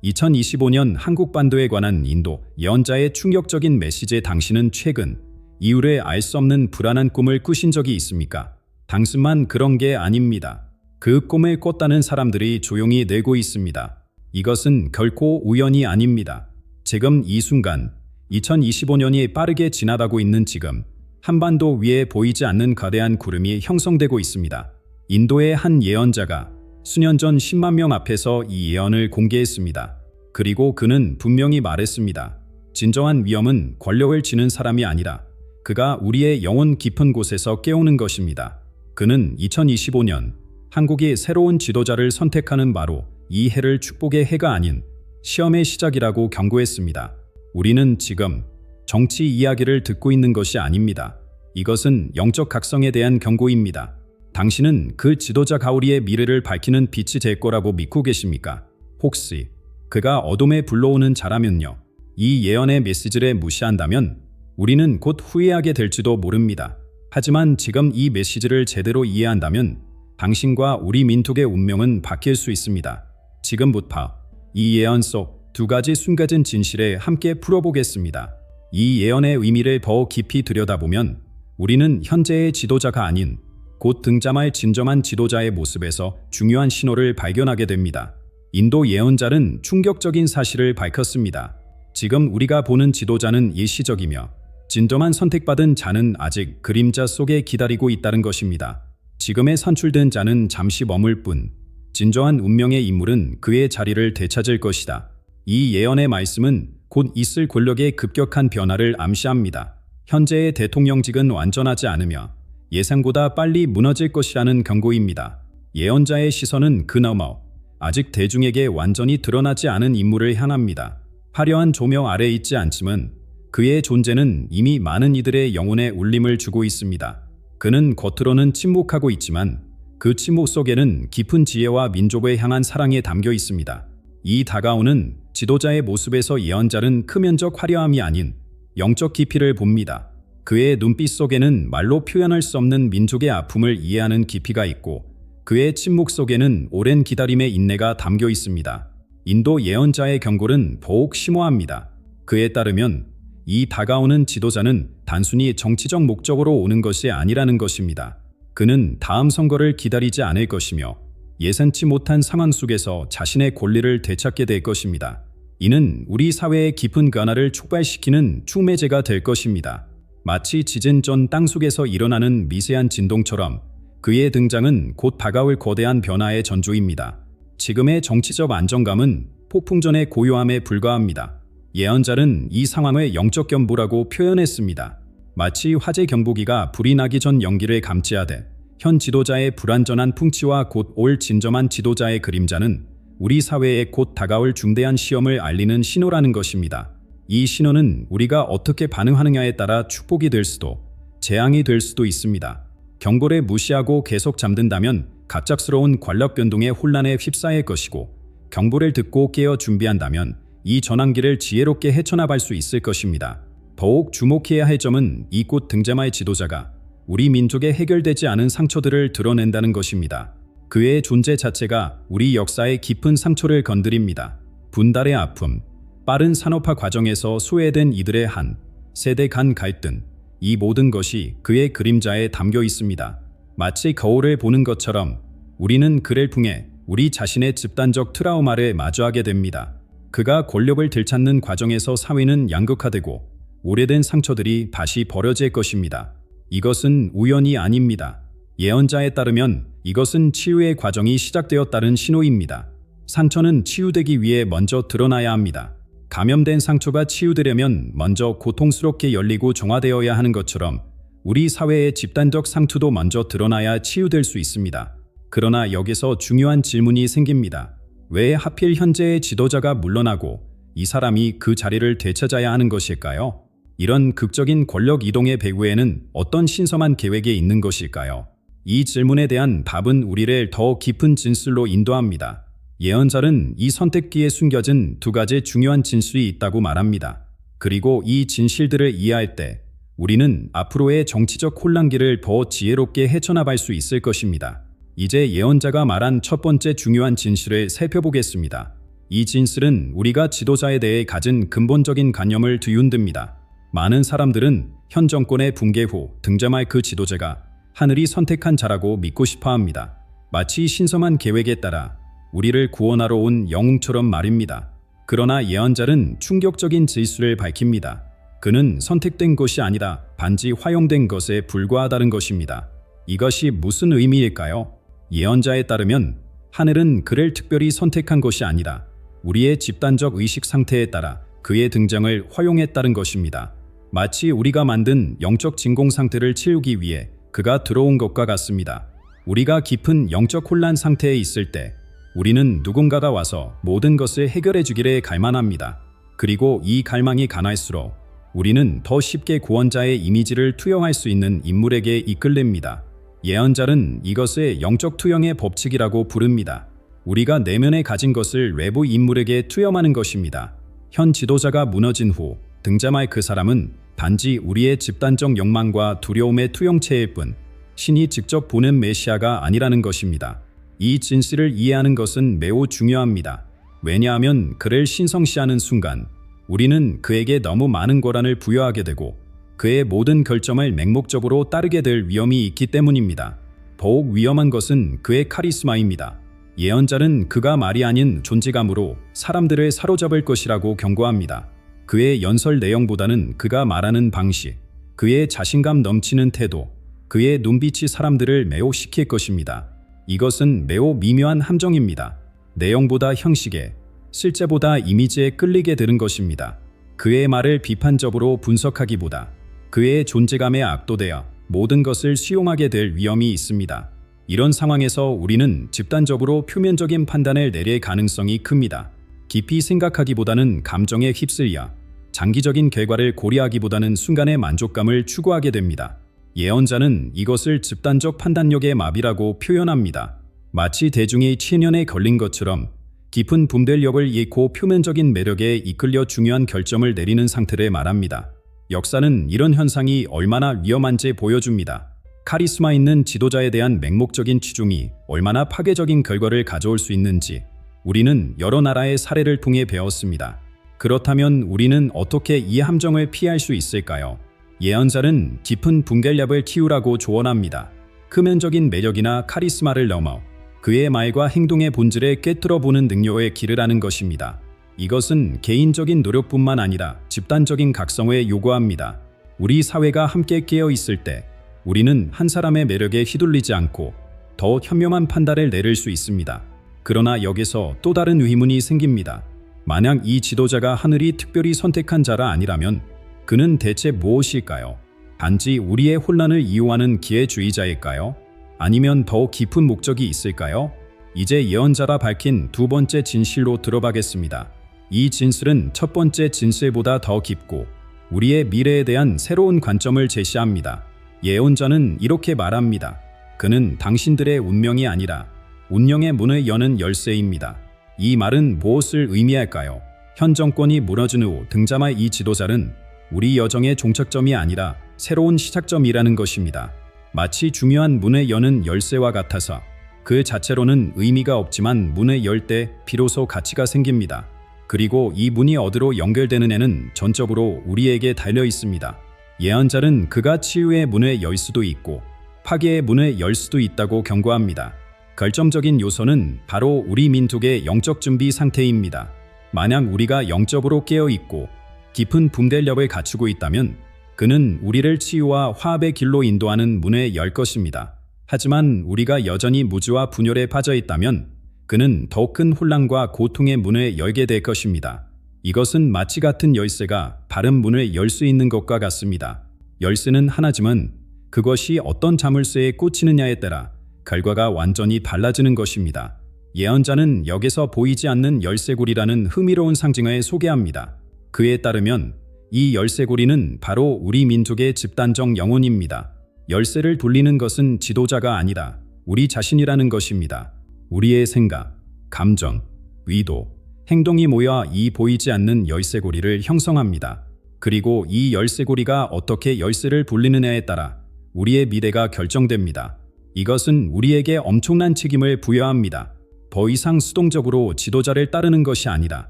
2025년 한국 반도에 관한 인도 예언자의 충격적인 메시지에 당신은 최근 이후에 알 수 없는 불안한 꿈을 꾸신 적이 있습니까? 당신만 그런 게 아닙니다. 그 꿈을 꿨다는 사람들이 조용히 내고 있습니다. 이것은 결코 우연이 아닙니다. 지금 이 순간 2025년이 빠르게 지나가고 있는 지금 한반도 위에 보이지 않는 거대한 구름이 형성되고 있습니다. 인도의 한 예언자가 수년 전 10만 명 앞에서 이 예언을 공개했습니다. 그리고 그는 분명히 말했습니다. 진정한 위험은 권력을 쥐는 사람이 아니라 그가 우리의 영혼 깊은 곳에서 깨우는 것입니다. 그는 2025년 한국이 새로운 지도자를 선택하는 바로 이 해를 축복의 해가 아닌 시험의 시작이라고 경고했습니다. 우리는 지금 정치 이야기를 듣고 있는 것이 아닙니다. 이것은 영적 각성에 대한 경고입니다. 당신은 그 지도자 가오리의 미래를 밝히는 빛이 될 거라고 믿고 계십니까? 혹시 그가 어둠에 불러오는 자라면요. 이 예언의 메시지를 무시한다면 우리는 곧 후회하게 될지도 모릅니다. 하지만 지금 이 메시지를 제대로 이해한다면 당신과 우리 민족의 운명은 바뀔 수 있습니다. 지금부터 이 예언 속 두 가지 숨겨진 진실에 함께 풀어보겠습니다. 이 예언의 의미를 더 깊이 들여다보면 우리는 현재의 지도자가 아닌 곧 등장할 진정한 지도자의 모습에서 중요한 신호를 발견하게 됩니다. 인도 예언자는 충격적인 사실을 밝혔습니다. 지금 우리가 보는 지도자는 일시적이며 진정한 선택받은 자는 아직 그림자 속에 기다리고 있다는 것입니다. 지금의 선출된 자는 잠시 머물 뿐 진정한 운명의 인물은 그의 자리를 되찾을 것이다. 이 예언의 말씀은 곧 있을 권력의 급격한 변화를 암시합니다. 현재의 대통령직은 완전하지 않으며 예상보다 빨리 무너질 것이라는 경고입니다. 예언자의 시선은 그 너머 아직 대중에게 완전히 드러나지 않은 인물을 향합니다. 화려한 조명 아래 있지 않지만 그의 존재는 이미 많은 이들의 영혼에 울림을 주고 있습니다. 그는 겉으로는 침묵하고 있지만 그 침묵 속에는 깊은 지혜와 민족을 향한 사랑이 담겨 있습니다. 이 다가오는 지도자의 모습에서 예언자는 크면적 화려함이 아닌 영적 깊이를 봅니다. 그의 눈빛 속에는 말로 표현할 수 없는 민족의 아픔을 이해하는 깊이가 있고 그의 침묵 속에는 오랜 기다림의 인내가 담겨 있습니다. 인도 예언자의 경고는 더욱 심오합니다. 그에 따르면 이 다가오는 지도자는 단순히 정치적 목적으로 오는 것이 아니라는 것입니다. 그는 다음 선거를 기다리지 않을 것이며 예상치 못한 상황 속에서 자신의 권리를 되찾게 될 것입니다. 이는 우리 사회의 깊은 변화를 촉발시키는 촉매제가 될 것입니다. 마치 지진 전 땅속에서 일어나는 미세한 진동처럼 그의 등장은 곧 다가올 거대한 변화의 전조입니다. 지금의 정치적 안정감은 폭풍 전의 고요함에 불과합니다. 예언자는 이 상황을 영적 경보라고 표현했습니다. 마치 화재 경보기가 불이 나기 전 연기를 감지하되 현 지도자의 불완전한 풍치와 곧 올 진정한 지도자의 그림자는 우리 사회에 곧 다가올 중대한 시험을 알리는 신호라는 것입니다. 이 신호는 우리가 어떻게 반응하느냐에 따라 축복이 될 수도 재앙이 될 수도 있습니다. 경고를 무시하고 계속 잠든다면 갑작스러운 권력 변동의 혼란에 휩싸일 것이고 경보를 듣고 깨어 준비한다면 이 전환기를 지혜롭게 헤쳐나갈 수 있을 것입니다. 더욱 주목해야 할 점은 이 곧 등장할 지도자가 우리 민족의 해결되지 않은 상처들을 드러낸다는 것입니다. 그의 존재 자체가 우리 역사의 깊은 상처를 건드립니다. 분달의 아픔, 빠른 산업화 과정에서 소외된 이들의 한 세대 간 갈등, 이 모든 것이 그의 그림자에 담겨 있습니다. 마치 거울을 보는 것처럼 우리는 그를 통해 우리 자신의 집단적 트라우마를 마주하게 됩니다. 그가 권력을 되찾는 과정에서 사회는 양극화되고 오래된 상처들이 다시 버려질 것입니다. 이것은 우연이 아닙니다. 예언자에 따르면 이것은 치유의 과정이 시작되었다는 신호입니다. 상처는 치유되기 위해 먼저 드러나야 합니다. 감염된 상처가 치유되려면 먼저 고통스럽게 열리고 정화되어야 하는 것처럼 우리 사회의 집단적 상처도 먼저 드러나야 치유될 수 있습니다. 그러나 여기서 중요한 질문이 생깁니다. 왜 하필 현재의 지도자가 물러나고 이 사람이 그 자리를 되찾아야 하는 것일까요? 이런 극적인 권력 이동의 배후에는 어떤 신성한 계획이 있는 것일까요? 이 질문에 대한 답은 우리를 더 깊은 진실로 인도합니다. 예언자는 이 선택기에 숨겨진 두 가지 중요한 진실이 있다고 말합니다. 그리고 이 진실들을 이해할 때 우리는 앞으로의 정치적 혼란기를 더 지혜롭게 헤쳐나갈 수 있을 것입니다. 이제 예언자가 말한 첫 번째 중요한 진실을 살펴보겠습니다. 이 진실은 우리가 지도자에 대해 가진 근본적인 관념을 뒤흔듭니다. 많은 사람들은 현 정권의 붕괴 후 등장할 그 지도자가 하늘이 선택한 자라고 믿고 싶어 합니다. 마치 신성한 계획에 따라 우리를 구원하러 온 영웅처럼 말입니다. 그러나 예언자는 충격적인 진실을 밝힙니다. 그는 선택된 것이 아니라 단지 활용된 것에 불과하다는 것입니다. 이것이 무슨 의미일까요? 예언자에 따르면 하늘은 그를 특별히 선택한 것이 아니라 우리의 집단적 의식 상태에 따라 그의 등장을 허용했다는 것입니다. 마치 우리가 만든 영적 진공 상태를 채우기 위해 그가 들어온 것과 같습니다. 우리가 깊은 영적 혼란 상태에 있을 때 우리는 누군가가 와서 모든 것을 해결해 주기를 갈망합니다. 그리고 이 갈망이 강할수록 우리는 더 쉽게 구원자의 이미지를 투영할 수 있는 인물에게 이끌립니다. 예언자는 이것을 영적 투영의 법칙이라고 부릅니다. 우리가 내면에 가진 것을 외부 인물에게 투영하는 것입니다. 현 지도자가 무너진 후 등장할 그 사람은 단지 우리의 집단적 욕망과 두려움의 투영체일 뿐 신이 직접 보낸 메시아가 아니라는 것입니다. 이 진실을 이해하는 것은 매우 중요합니다. 왜냐하면 그를 신성시하는 순간 우리는 그에게 너무 많은 권한을 부여하게 되고 그의 모든 결정을 맹목적으로 따르게 될 위험이 있기 때문입니다. 더욱 위험한 것은 그의 카리스마입니다. 예언자는 그가 말이 아닌 존재감으로 사람들을 사로잡을 것이라고 경고합니다. 그의 연설 내용보다는 그가 말하는 방식, 그의 자신감 넘치는 태도, 그의 눈빛이 사람들을 매혹시킬 것입니다. 이것은 매우 미묘한 함정입니다. 내용보다 형식에, 실제보다 이미지에 끌리게 되는 것입니다. 그의 말을 비판적으로 분석하기보다 그의 존재감에 압도되어 모든 것을 수용하게 될 위험이 있습니다. 이런 상황에서 우리는 집단적으로 표면적인 판단을 내릴 가능성이 큽니다. 깊이 생각하기보다는 감정에 휩쓸려 장기적인 결과를 고려하기보다는 순간의 만족감을 추구하게 됩니다. 예언자는 이것을 집단적 판단력의 마비라고 표현합니다. 마치 대중이 체면에 걸린 것처럼 깊은 분별력을 잃고 표면적인 매력에 이끌려 중요한 결정을 내리는 상태를 말합니다. 역사는 이런 현상이 얼마나 위험한지 보여줍니다. 카리스마 있는 지도자에 대한 맹목적인 치중이 얼마나 파괴적인 결과를 가져올 수 있는지 우리는 여러 나라의 사례를 통해 배웠습니다. 그렇다면 우리는 어떻게 이 함정을 피할 수 있을까요? 예언자는 깊은 분별력을 키우라고 조언합니다. 표면적인 매력이나 카리스마를 넘어 그의 말과 행동의 본질을 꿰뚫어 보는 능력을 기르라는 것입니다. 이것은 개인적인 노력뿐만 아니라 집단적인 각성을 요구합니다. 우리 사회가 함께 깨어 있을 때 우리는 한 사람의 매력에 휘둘리지 않고 더 현명한 판단을 내릴 수 있습니다. 그러나 여기서 또 다른 의문이 생깁니다. 만약 이 지도자가 하늘이 특별히 선택한 자라 아니라면 그는 대체 무엇일까요? 단지 우리의 혼란을 이용하는 기회주의자일까요? 아니면 더 깊은 목적이 있을까요? 이제 예언자라 밝힌 두 번째 진실로 들어가겠습니다. 이 진실은 첫 번째 진실보다 더 깊고 우리의 미래에 대한 새로운 관점을 제시합니다. 예언자는 이렇게 말합니다. 그는 당신들의 운명이 아니라 운명의 문을 여는 열쇠입니다. 이 말은 무엇을 의미할까요? 현 정권이 무너진 후 등장할 이 지도자는 우리 여정의 종착점이 아니라 새로운 시작점이라는 것입니다. 마치 중요한 문을 여는 열쇠와 같아서 그 자체로는 의미가 없지만 문을 열 때 비로소 가치가 생깁니다. 그리고 이 문이 어디로 연결되느냐는 전적으로 우리에게 달려 있습니다. 예언자는 그가 치유의 문을 열 수도 있고 파괴의 문을 열 수도 있다고 경고합니다. 결정적인 요소는 바로 우리 민족의 영적 준비 상태입니다. 만약 우리가 영적으로 깨어 있고 깊은 분별력을 갖추고 있다면 그는 우리를 치유와 화합의 길로 인도하는 문을 열 것입니다. 하지만 우리가 여전히 무지와 분열에 빠져 있다면 그는 더 큰 혼란과 고통의 문을 열게 될 것입니다. 이것은 마치 같은 열쇠가 바른 문을 열 수 있는 것과 같습니다. 열쇠는 하나지만 그것이 어떤 자물쇠에 꽂히느냐에 따라 결과가 완전히 달라지는 것입니다. 예언자는 여기서 보이지 않는 열쇠고리라는 흥미로운 상징을 소개합니다. 그에 따르면 이 열쇠고리는 바로 우리 민족의 집단적 영혼입니다. 열쇠를 돌리는 것은 지도자가 아니라 우리 자신이라는 것입니다. 우리의 생각, 감정, 의도, 행동이 모여 이 보이지 않는 열쇠고리를 형성합니다. 그리고 이 열쇠고리가 어떻게 열쇠를 돌리느냐에 따라 우리의 미래가 결정됩니다. 이것은 우리에게 엄청난 책임을 부여합니다. 더 이상 수동적으로 지도자를 따르는 것이 아니라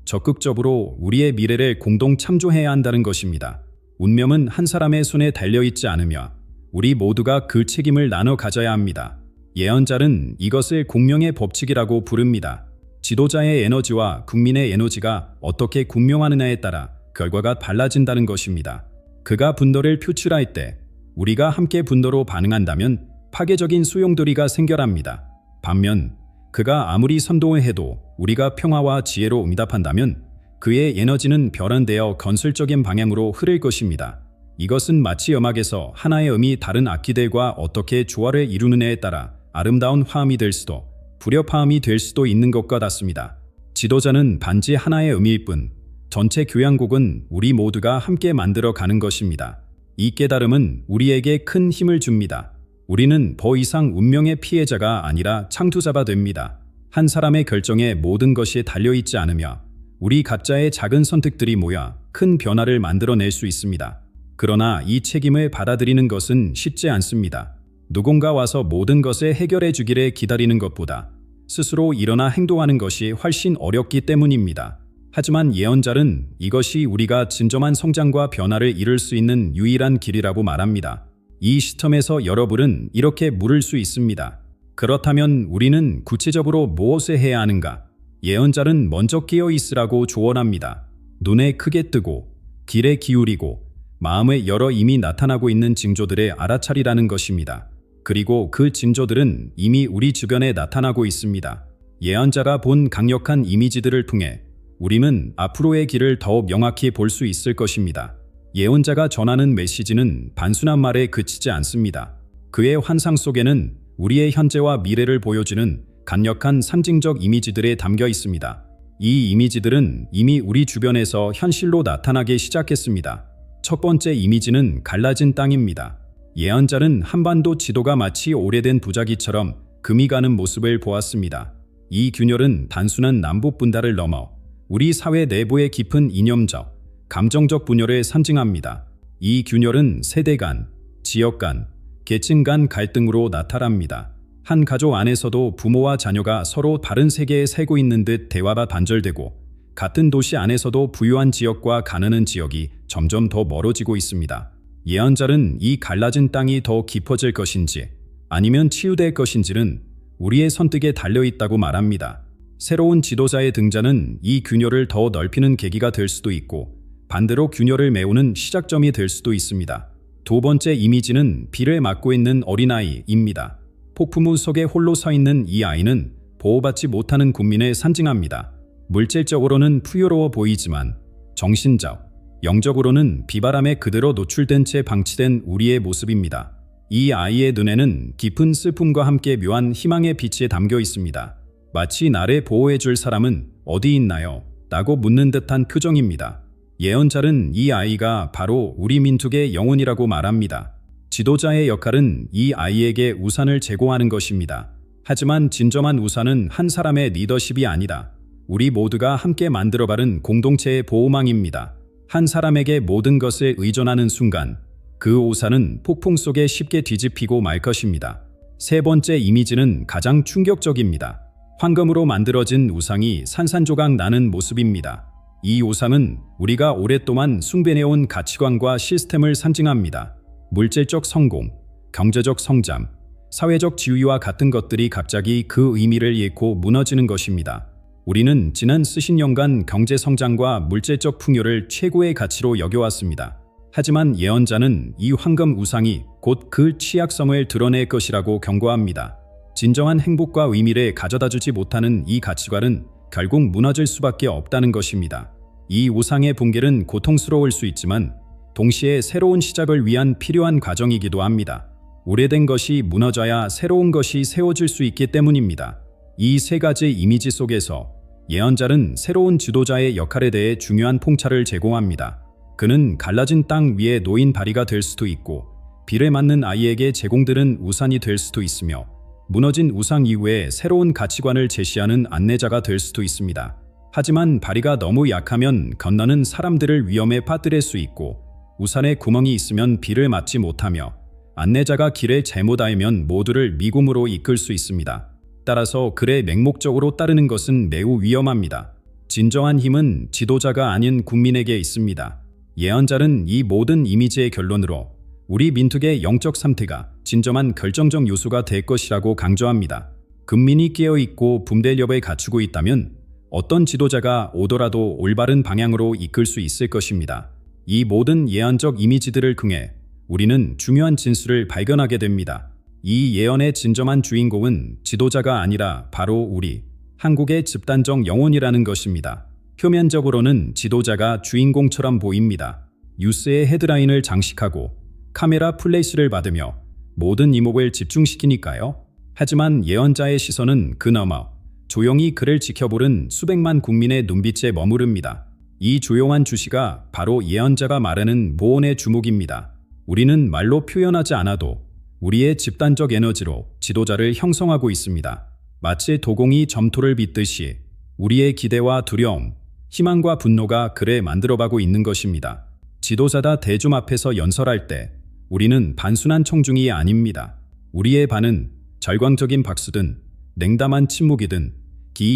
적극적으로 우리의 미래를 공동 참조해야 한다는 것입니다. 운명은 한 사람의 손에 달려있지 않으며 우리 모두가 그 책임을 나눠 가져야 합니다. 예언자는 이것을 공명의 법칙이라고 부릅니다. 지도자의 에너지와 국민의 에너지가 어떻게 군명하느냐에 따라 결과가 달라진다는 것입니다. 그가 분노를 표출할 때 우리가 함께 분노로 반응한다면 파괴적인 소용돌이가 생겨납니다. 반면 그가 아무리 선동해도 우리가 평화와 지혜로 응답한다면 그의 에너지는 변환되어 건설적인 방향으로 흐를 것입니다. 이것은 마치 음악에서 하나의 음이 다른 악기들과 어떻게 조화를 이루느냐에 따라 아름다운 화음이 될 수도 불협화음이 될 수도 있는 것과 같습니다. 지도자는 단지 하나의 음일 뿐 전체 교향곡은 우리 모두가 함께 만들어 가는 것입니다. 이 깨달음은 우리에게 큰 힘을 줍니다. 우리는 더 이상 운명의 피해자가 아니라 창조자가 됩니다. 한 사람의 결정에 모든 것이 달려있지 않으며 우리 각자의 작은 선택들이 모여 큰 변화를 만들어낼 수 있습니다. 그러나 이 책임을 받아들이는 것은 쉽지 않습니다. 누군가 와서 모든 것을 해결해 주기를 기다리는 것보다 스스로 일어나 행동하는 것이 훨씬 어렵기 때문입니다. 하지만 예언자는 이것이 우리가 진정한 성장과 변화를 이룰 수 있는 유일한 길이라고 말합니다. 이 시점에서 여러분은 이렇게 물을 수 있습니다. 그렇다면 우리는 구체적으로 무엇을 해야 하는가? 예언자는 먼저 깨어 있으라고 조언합니다. 눈에 크게 뜨고 귀에 기울이고 마음의 열어 이미 나타나고 있는 징조들을 알아차리라는 것입니다. 그리고 그 징조들은 이미 우리 주변에 나타나고 있습니다. 예언자가 본 강력한 이미지들을 통해 우리는 앞으로의 길을 더욱 명확히 볼 수 있을 것입니다. 예언자가 전하는 메시지는 단순한 말에 그치지 않습니다. 그의 환상 속에는 우리의 현재와 미래를 보여주는 강력한 상징적 이미지들에 담겨 있습니다. 이 이미지들은 이미 우리 주변에서 현실로 나타나기 시작했습니다. 첫 번째 이미지는 갈라진 땅입니다. 예언자는 한반도 지도가 마치 오래된 부자기처럼 금이 가는 모습을 보았습니다. 이 균열은 단순한 남북 분단을 넘어 우리 사회 내부의 깊은 이념적, 감정적 분열을 상징합니다. 이 균열은 세대 간, 지역 간, 계층 간 갈등으로 나타납니다. 한 가족 안에서도 부모와 자녀가 서로 다른 세계에 살고 있는 듯 대화가 단절되고 같은 도시 안에서도 부유한 지역과 가난한 지역이 점점 더 멀어지고 있습니다. 예언자는 이 갈라진 땅이 더 깊어질 것인지 아니면 치유될 것인지는 우리의 선택에 달려있다고 말합니다. 새로운 지도자의 등장은 이 균열을 더 넓히는 계기가 될 수도 있고 반대로 균열을 메우는 시작점이 될 수도 있습니다. 두 번째 이미지는 비를 맞고 있는 어린아이입니다. 폭풍우 속에 홀로 서 있는 이 아이는 보호받지 못하는 국민을 상징합니다. 물질적으로는 풍요로워 보이지만 정신적, 영적으로는 비바람에 그대로 노출된 채 방치된 우리의 모습입니다. 이 아이의 눈에는 깊은 슬픔과 함께 묘한 희망의 빛이 담겨 있습니다. 마치 나를 보호해줄 사람은 어디 있나요? 라고 묻는 듯한 표정입니다. 예언자는 이 아이가 바로 우리 민족의 영혼이라고 말합니다. 지도자의 역할은 이 아이에게 우산을 제공하는 것입니다. 하지만 진정한 우산은 한 사람의 리더십이 아니라 우리 모두가 함께 만들어가는 공동체의 보호망입니다. 한 사람에게 모든 것을 의존하는 순간 그 우산은 폭풍 속에 쉽게 뒤집히고 말 것입니다. 세 번째 이미지는 가장 충격적입니다. 황금으로 만들어진 우상이 산산조각 나는 모습입니다. 이 우상은 우리가 오랫동안 숭배해온 가치관과 시스템을 상징합니다. 물질적 성공, 경제적 성장, 사회적 지위와 같은 것들이 갑자기 그 의미를 잃고 무너지는 것입니다. 우리는 지난 수십 년간 경제 성장과 물질적 풍요를 최고의 가치로 여겨왔습니다. 하지만 예언자는 이 황금 우상이 곧 그 취약성을 드러낼 것이라고 경고합니다. 진정한 행복과 의미를 가져다주지 못하는 이 가치관은 결국 무너질 수밖에 없다는 것입니다. 이 우상의 붕괴는 고통스러울 수 있지만 동시에 새로운 시작을 위한 필요한 과정이기도 합니다. 오래된 것이 무너져야 새로운 것이 세워질 수 있기 때문입니다. 이 세 가지 이미지 속에서 예언자는 새로운 지도자의 역할에 대해 중요한 통찰을 제공합니다. 그는 갈라진 땅 위에 놓인 다리가 될 수도 있고 비를 맞는 아이에게 제공들은 우산이 될 수도 있으며 무너진 우상 이후에 새로운 가치관을 제시하는 안내자가 될 수도 있습니다. 하지만 다리가 너무 약하면 건너는 사람들을 위험에 빠뜨릴 수 있고 우산에 구멍이 있으면 비를 맞지 못하며 안내자가 길을 잘못 알면 모두를 미궁으로 이끌 수 있습니다. 따라서 글에 맹목적으로 따르는 것은 매우 위험합니다. 진정한 힘은 지도자가 아닌 국민에게 있습니다. 예언자는 이 모든 이미지의 결론으로 우리 민족의 영적 상태가 진정한 결정적 요소가 될 것이라고 강조합니다. 국민이 깨어있고 분별력을 갖추고 있다면 어떤 지도자가 오더라도 올바른 방향으로 이끌 수 있을 것입니다. 이 모든 예언적 이미지들을 통해 우리는 중요한 진술을 발견하게 됩니다. 이 예언의 진정한 주인공은 지도자가 아니라 바로 우리 한국의 집단적 영혼이라는 것입니다. 표면적으로는 지도자가 주인공처럼 보입니다. 뉴스의 헤드라인을 장식하고 카메라 플래시를 받으며 모든 이목을 집중시키니까요. 하지만 예언자의 시선은 그 너머 조용히 그를 지켜보는 수백만 국민의 눈빛에 머무릅니다. 이 조용한 주시가 바로 예언자가 말하는 모온의 주목입니다. 우리는 말로 표현하지 않아도 우리의 집단적 에너지로 지도자를 형성하고 있습니다. 마치 도공이 점토를 빚듯이 우리의 기대와 두려움, 희망과 분노가 그래 만들어가고 있는 것입니다. 지도자다 대중 앞에서 연설할 때 우리는 단순한 청중이 아닙니다. 우리의 반은 절광적인 박수든 냉담한 침묵이든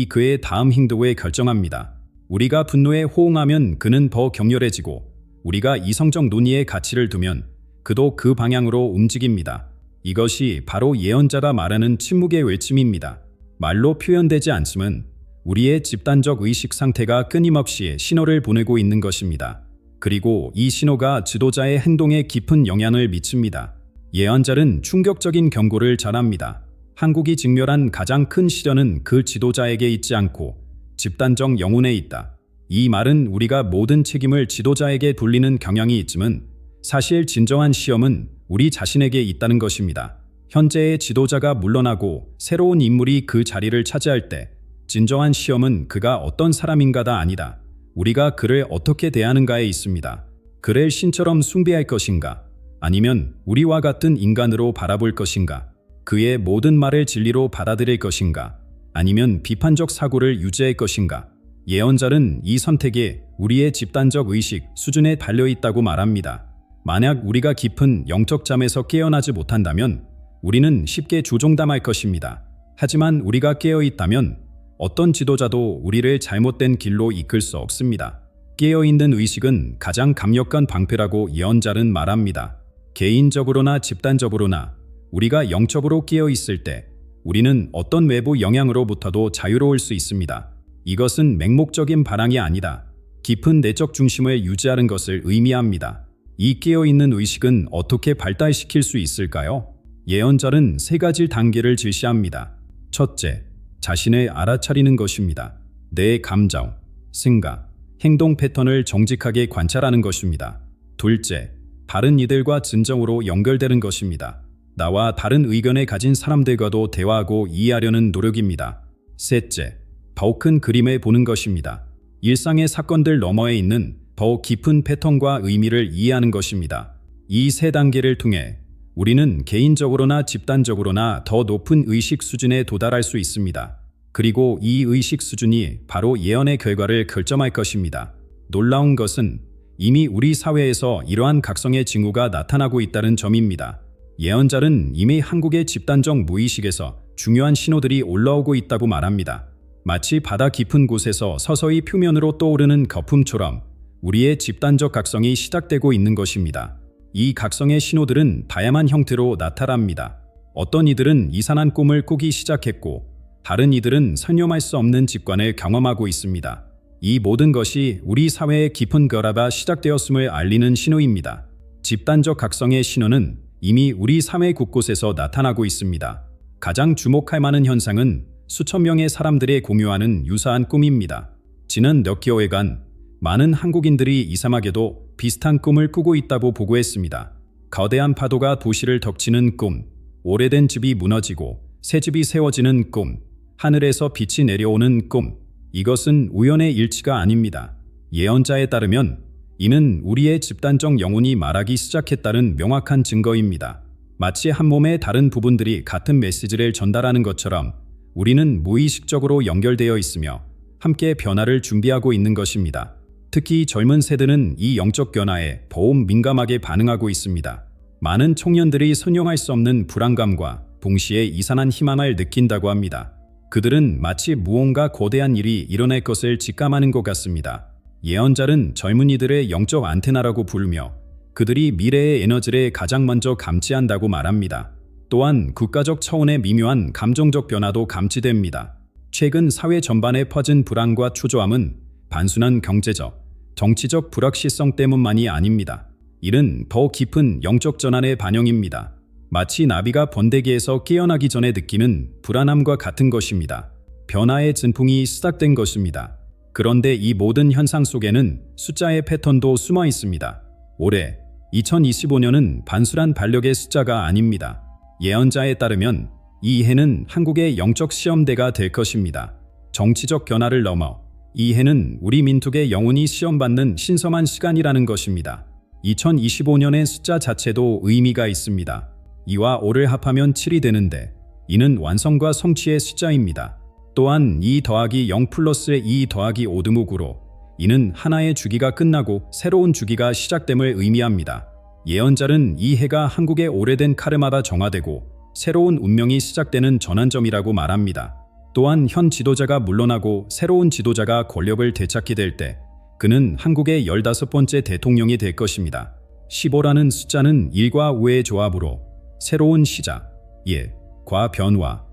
그의 다음 행동에 결정합니다. 우리가 분노에 호응하면 그는 더 격렬해지고 우리가 이성적 논의에 가치를 두면 그도 그 방향으로 움직입니다. 이것이 바로 예언자가 말하는 침묵의 외침입니다. 말로 표현되지 않지만 우리의 집단적 의식 상태가 끊임없이 신호를 보내고 있는 것입니다. 그리고 이 신호가 지도자의 행동에 깊은 영향을 미칩니다. 예언자는 충격적인 경고를 전합니다. 한국이 직면한 가장 큰 시련은 그 지도자에게 있지 않고 집단적 영혼에 있다. 이 말은 우리가 모든 책임을 지도자에게 돌리는 경향이 있지만 사실 진정한 시험은 우리 자신에게 있다는 것입니다. 현재의 지도자가 물러나고 새로운 인물이 그 자리를 차지할 때 진정한 시험은 그가 어떤 사람인가가 아니다. 우리가 그를 어떻게 대하는가에 있습니다. 그를 신처럼 숭배할 것인가? 아니면 우리와 같은 인간으로 바라볼 것인가? 그의 모든 말을 진리로 받아들일 것인가? 아니면 비판적 사고를 유지할 것인가? 예언자는 이 선택이 우리의 집단적 의식 수준에 달려있다고 말합니다. 만약 우리가 깊은 영적 잠에서 깨어나지 못한다면 우리는 쉽게 조종당할 것입니다. 하지만 우리가 깨어있다면 어떤 지도자도 우리를 잘못된 길로 이끌 수 없습니다. 깨어있는 의식은 가장 강력한 방패라고 예언자는 말합니다. 개인적으로나 집단적으로나 우리가 영적으로 깨어있을 때 우리는 어떤 외부 영향으로부터도 자유로울 수 있습니다. 이것은 맹목적인 반항이 아니다. 깊은 내적 중심을 유지하는 것을 의미합니다. 이 깨어있는 의식은 어떻게 발달시킬 수 있을까요? 예언자는 세 가지 단계를 제시합니다. 첫째, 자신을 알아차리는 것입니다. 내 감정, 생각, 행동 패턴을 정직하게 관찰하는 것입니다. 둘째, 다른 이들과 진정으로 연결되는 것입니다. 나와 다른 의견을 가진 사람들과도 대화하고 이해하려는 노력입니다. 셋째, 더 큰 그림을 보는 것입니다. 일상의 사건들 너머에 있는 더 깊은 패턴과 의미를 이해하는 것입니다. 이 세 단계를 통해 우리는 개인적으로나 집단적으로나 더 높은 의식 수준에 도달할 수 있습니다. 그리고 이 의식 수준이 바로 예언의 결과를 결정할 것입니다. 놀라운 것은 이미 우리 사회에서 이러한 각성의 징후가 나타나고 있다는 점입니다. 예언자는 이미 한국의 집단적 무의식에서 중요한 신호들이 올라오고 있다고 말합니다. 마치 바다 깊은 곳에서 서서히 표면으로 떠오르는 거품처럼 우리의 집단적 각성이 시작되고 있는 것입니다. 이 각성의 신호들은 다양한 형태로 나타납니다. 어떤 이들은 이상한 꿈을 꾸기 시작했고 다른 이들은 설명할 수 없는 직관을 경험하고 있습니다. 이 모든 것이 우리 사회의 깊은 결합이 시작되었음을 알리는 신호입니다. 집단적 각성의 신호는 이미 우리 사회 곳곳에서 나타나고 있습니다. 가장 주목할 만한 현상은 수천 명의 사람들이 공유하는 유사한 꿈입니다. 지난 몇 개월간 많은 한국인들이 이상하게도 비슷한 꿈을 꾸고 있다고 보고했습니다. 거대한 파도가 도시를 덮치는 꿈, 오래된 집이 무너지고 새 집이 세워지는 꿈, 하늘에서 빛이 내려오는 꿈. 이것은 우연의 일치가 아닙니다. 예언자에 따르면 이는 우리의 집단적 영혼이 말하기 시작했다는 명확한 증거입니다. 마치 한 몸의 다른 부분들이 같은 메시지를 전달하는 것처럼 우리는 무의식적으로 연결되어 있으며 함께 변화를 준비하고 있는 것입니다. 특히 젊은 세대는 이 영적 변화에 더욱 민감하게 반응하고 있습니다. 많은 청년들이 설명할 수 없는 불안감과 동시에 이상한 희망을 느낀다고 합니다. 그들은 마치 무언가 거대한 일이 일어날 것을 직감하는 것 같습니다. 예언자는 젊은이들의 영적 안테나라고 부르며 그들이 미래의 에너지를 가장 먼저 감지한다고 말합니다. 또한 국가적 차원의 미묘한 감정적 변화도 감지됩니다. 최근 사회 전반에 퍼진 불안과 초조함은 단순한 경제적, 정치적 불확실성 때문만이 아닙니다. 이는 더 깊은 영적 전환의 반영입니다. 마치 나비가 번데기에서 깨어나기 전에 느끼는 불안함과 같은 것입니다. 변화의 진풍이 시작된 것입니다. 그런데 이 모든 현상 속에는 숫자의 패턴도 숨어 있습니다. 올해 2025년은 단순한 반력의 숫자가 아닙니다. 예언자에 따르면 이 해는 한국의 영적 시험대가 될 것입니다. 정치적 변화를 넘어 이 해는 우리 민족의 영혼이 시험받는 신성한 시간이라는 것입니다. 2025년의 숫자 자체도 의미가 있습니다. 2와 5를 합하면 7이 되는데 이는 완성과 성취의 숫자입니다. 또한 2 더하기 0 플러스 2 더하기 5 등목으로 이는 하나의 주기가 끝나고 새로운 주기가 시작됨을 의미합니다. 예언자는 이 해가 한국의 오래된 카르마가 정화되고 새로운 운명이 시작되는 전환점이라고 말합니다. 또한 현 지도자가 물러나고 새로운 지도자가 권력을 되찾게 될 때 그는 한국의 15번째 대통령이 될 것입니다. 15라는 숫자는 1과 5의 조합으로 새로운 시작, 1과 변화,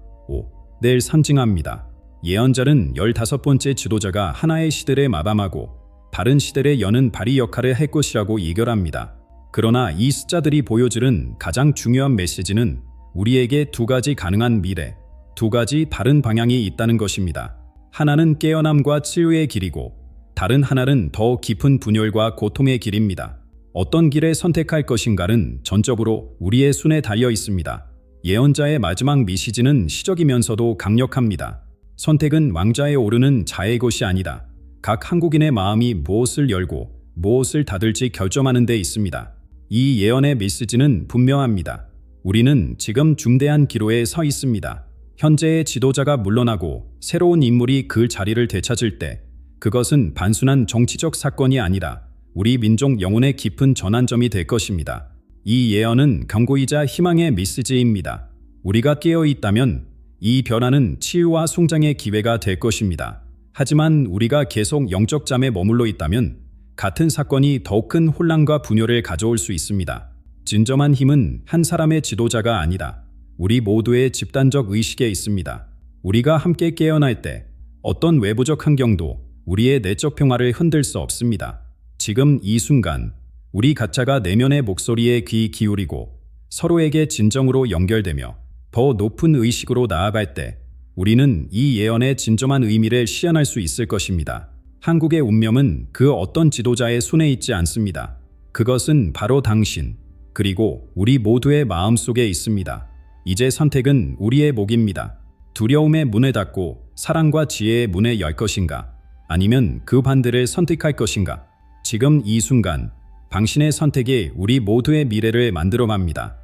5를 상징합니다. 예언자는 15번째 지도자가 하나의 시대를 마감하고 다른 시대를 여는 발의 역할을 할 것이라고 예견합니다. 그러나 이 숫자들이 보여주는 가장 중요한 메시지는 우리에게 두 가지 가능한 미래, 두 가지 다른 방향이 있다는 것입니다. 하나는 깨어남과 치유의 길이고 다른 하나는 더 깊은 분열과 고통의 길입니다. 어떤 길을 선택할 것인가는 전적으로 우리의 손에 달려 있습니다. 예언자의 마지막 메시지는 시적이면서도 강력합니다. 선택은 왕좌에 오르는 자의 것이 아니다. 각 한국인의 마음이 무엇을 열고 무엇을 닫을지 결정하는 데 있습니다. 이 예언의 메시지는 분명합니다. 우리는 지금 중대한 기로에 서 있습니다. 현재의 지도자가 물러나고 새로운 인물이 그 자리를 되찾을 때 그것은 단순한 정치적 사건이 아니라 우리 민족 영혼의 깊은 전환점이 될 것입니다. 이 예언은 경고이자 희망의 메시지입니다. 우리가 깨어 있다면 이 변화는 치유와 성장의 기회가 될 것입니다. 하지만 우리가 계속 영적 잠에 머물러 있다면 같은 사건이 더 큰 혼란과 분열을 가져올 수 있습니다. 진정한 힘은 한 사람의 지도자가 아니라 우리 모두의 집단적 의식에 있습니다. 우리가 함께 깨어날 때 어떤 외부적 환경도 우리의 내적 평화를 흔들 수 없습니다. 지금 이 순간 우리 각자가 내면의 목소리에 귀 기울이고 서로에게 진정으로 연결되며 더 높은 의식으로 나아갈 때 우리는 이 예언의 진정한 의미를 시연할 수 있을 것입니다. 한국의 운명은 그 어떤 지도자의 손에 있지 않습니다. 그것은 바로 당신, 그리고 우리 모두의 마음속에 있습니다. 이제 선택은 우리의 몫입니다. 두려움의 문을 닫고 사랑과 지혜의 문을 열 것인가? 아니면 그 반대를 선택할 것인가? 지금 이 순간, 당신의 선택이 우리 모두의 미래를 만들어갑니다.